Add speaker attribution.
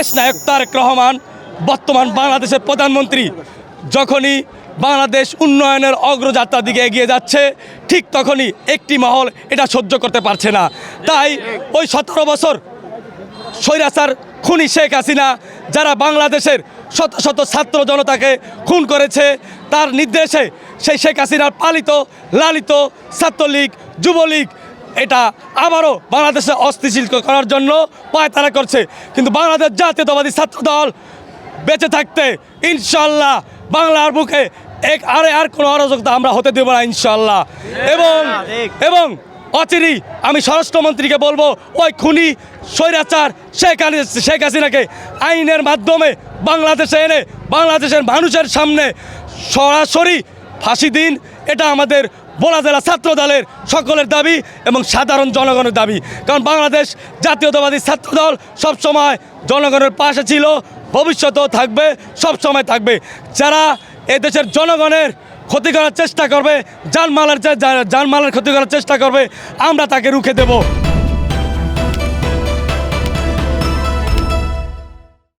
Speaker 1: দেশনায়ক তারেক রহমান বর্তমান বাংলাদেশের প্রধানমন্ত্রী যখনই বাংলাদেশ উন্নয়নের অগ্রযাত্রার দিকে এগিয়ে যাচ্ছে ঠিক তখনই একটি মহল এটা সহ্য করতে পারছে না। তাই ওই 17 বছর স্বৈরাচার খুনি শেখ হাসিনা যারা বাংলাদেশের শত শত ছাত্র জনতাকে খুন করেছে তার নির্দেশে সেই শেখ হাসিনার পালিত লালিত ছাত্রলীগ যুবলীগ এটা আবারও বাংলাদেশে অস্থিতিশীল করার জন্য পায়তারা করছে। কিন্তু বাংলাদেশ জাতীয়তাবাদী ছাত্র দল বেঁচে থাকতে ইনশাল্লাহ বাংলার বুকে আর কোনো অরাজকতা আমরা হতে দেব না ইনশাল্লাহ। এবং অচিরেই আমি স্বরাষ্ট্রমন্ত্রীকে বলবো ওই খুনি স্বৈরাচার শেখ হাসিনাকে আইনের মাধ্যমে বাংলাদেশে এনে বাংলাদেশের মানুষের সামনে সরাসরি ফাঁসি দিন। এটা আমাদের বোলা জেলা ছাত্র দলের সকলের দাবি এবং সাধারণ জনগণের দাবি। কারণ বাংলাদেশ জাতীয়তাবাদী ছাত্র দল সবসময় জনগণের পাশে ছিল, ভবিষ্যতেও থাকবে, সবসময় থাকবে। যারা এদেশের জনগণের ক্ষতি করার চেষ্টা করবে, জানমালের ক্ষতি করার চেষ্টা করবে, আমরা তাকে রুখে দেব।